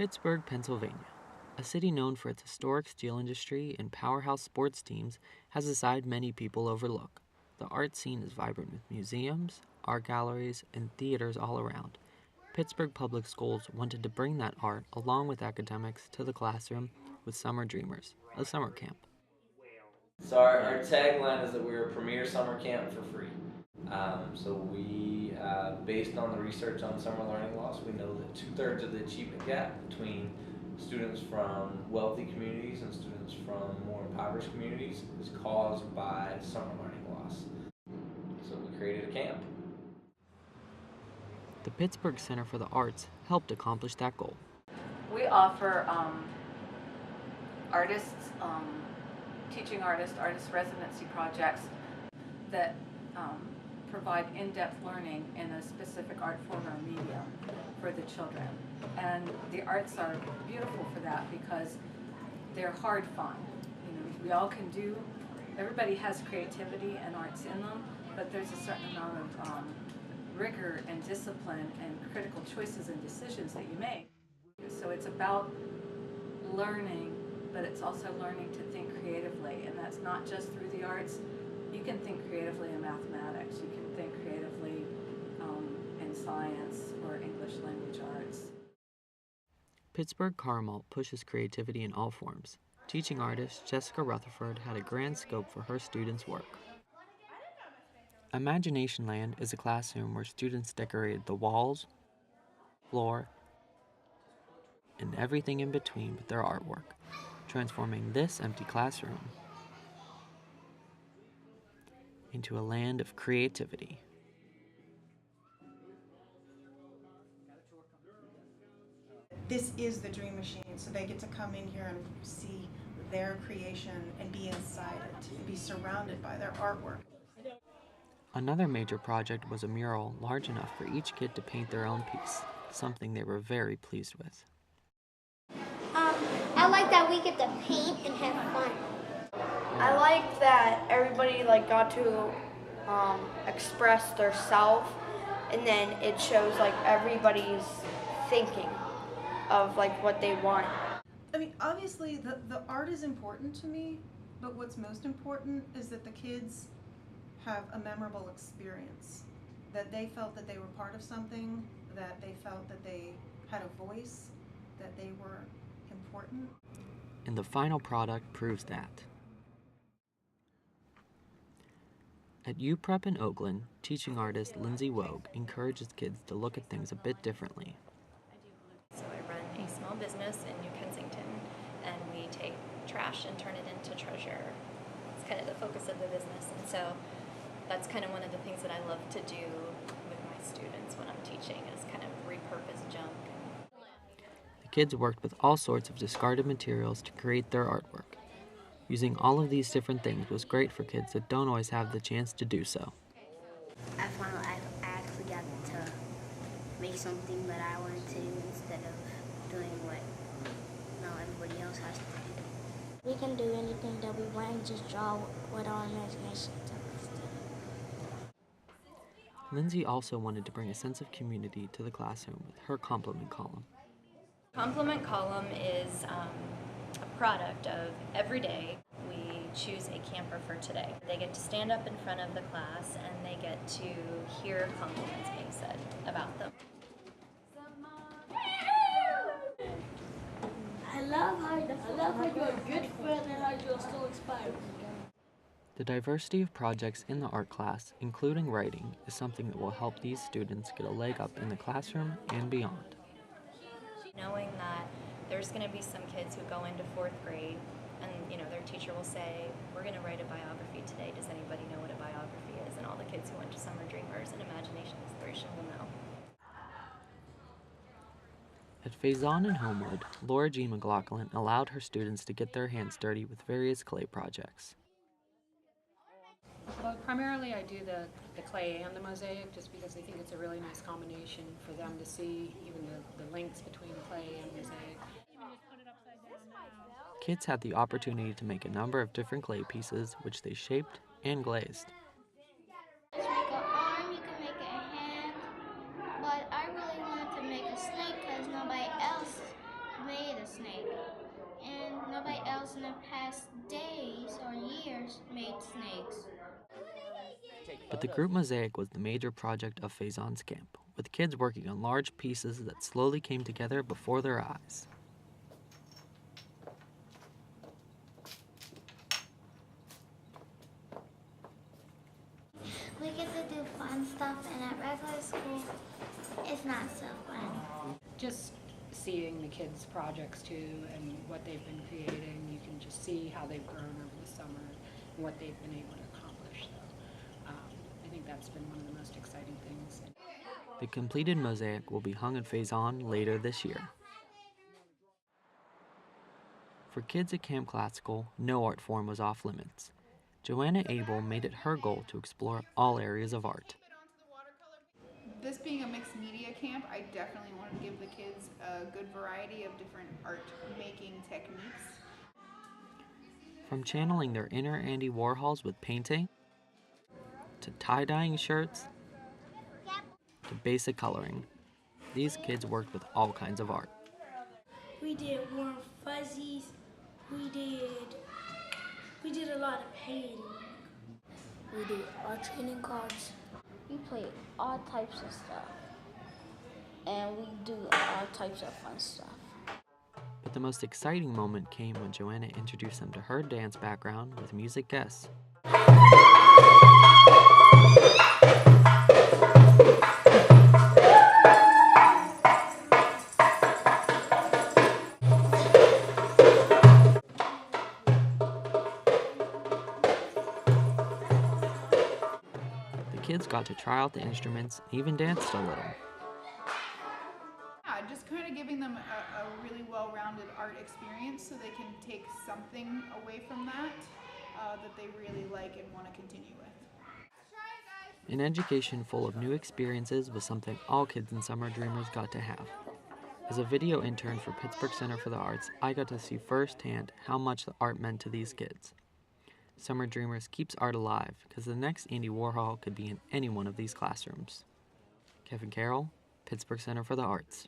Pittsburgh, Pennsylvania, a city known for its historic steel industry and powerhouse sports teams, has a side many people overlook. The art scene is vibrant with museums, art galleries, and theaters all around. Pittsburgh Public Schools wanted to bring that art, along with academics, to the classroom with Summer Dreamers, a summer camp. So our tagline is that we're a premier summer camp for free. So we, based on the research on summer learning loss, we know that 2/3 of the achievement gap between students from wealthy communities and students from more impoverished communities is caused by summer learning loss. So we created a camp. The Pittsburgh Center for the Arts helped accomplish that goal. We offer artists, teaching artist residency projects that provide in-depth learning in a specific art form or medium for the children. And the arts are beautiful for that because they're hard fun. You know, we all can do, everybody has creativity and arts in them, but there's a certain amount of rigor and discipline and critical choices and decisions that you make. So it's about learning, but it's also learning to think creatively, and that's not just through the arts. You can think creatively in mathematics, you can think creatively in science or English language arts. Pittsburgh Carmel pushes creativity in all forms. Teaching artist Jessica Rutherford had a grand scope for her students' work. Imagination Land is a classroom where students decorated the walls, floor, and everything in between with their artwork, transforming this empty classroom into a land of creativity. This is the dream machine, so they get to come in here and see their creation and be inside it and be surrounded by their artwork. Another major project was a mural large enough for each kid to paint their own piece, something they were very pleased with. I like that we get to paint and have fun. I like that everybody got to express their self, and then it shows everybody's thinking of what they want. I mean, obviously the art is important to me, but what's most important is that the kids have a memorable experience, that they felt that they were part of something, that they felt that they had a voice, that they were important. And the final product proves that. At UPrep in Oakland, teaching artist Lindsay Wogue encourages kids to look at things a bit differently. So I run a small business in New Kensington, and we take trash and turn it into treasure. It's kind of the focus of the business, and so that's kind of one of the things that I love to do with my students when I'm teaching, is kind of repurpose junk. The kids worked with all sorts of discarded materials to create their artwork. Using all of these different things was great for kids that don't always have the chance to do so. I found out I actually got to make something that I wanted to do instead of doing what everybody else has to do. We can do anything that we want and just draw what our imagination tells us to do. Lindsay also wanted to bring a sense of community to the classroom with her compliment column. Compliment column is a product of every day we choose a camper for today. They get to stand up in front of the class and they get to hear compliments being said about them. I love how you're a good friend and how you're so inspiring. The diversity of projects in the art class, including writing, is something that will help these students get a leg up in the classroom and beyond. Knowing that there's going to be some kids who go into 4th grade and their teacher will say, we're going to write a biography today. Does anybody know what a biography is? And all the kids who went to Summer Dreamers and Imagination Inspiration will know. At Faison and Homeward, Laura G. McLaughlin allowed her students to get their hands dirty with various clay projects. Well, primarily I do the clay and the mosaic just because I think it's a really nice combination for them to see even the links between clay and mosaic. Kids had the opportunity to make a number of different clay pieces, which they shaped and glazed. You can make an arm, you can make a hand, but I really wanted to make a snake because nobody else the past days or years made snakes. But the group mosaic was the major project of Faison's camp, with kids working on large pieces that slowly came together before their eyes. We get to do fun stuff, and at regular school, it's not so fun. Just seeing the kids' projects too and what they've been creating, you can just see how they've grown over the summer and what they've been able to accomplish. So I think that's been one of the most exciting things. The completed mosaic will be hung in Faison later this year. For kids at Camp Classical, no art form was off limits. Joanna Abel made it her goal to explore all areas of art. This being a mixed media camp, I definitely wanted to give the kids a good variety of different art making techniques. From channeling their inner Andy Warhols with painting, to tie-dyeing shirts, to basic coloring, these kids worked with all kinds of art. We did warm fuzzies. We did a lot of painting. We did art training cards. We play all types of stuff. And we do all types of fun stuff. But the most exciting moment came when Joanna introduced them to her dance background with music guests. The kids got to try out the instruments and even danced a little. Yeah, just kind of giving them a really well-rounded art experience so they can take something away from that that they really like and want to continue with. An education full of new experiences was something all kids in Summer Dreamers got to have. As a video intern for Pittsburgh Center for the Arts, I got to see firsthand how much the art meant to these kids. Summer Dreamers keeps art alive because the next Andy Warhol could be in any one of these classrooms. Kevin Carroll, Pittsburgh Center for the Arts.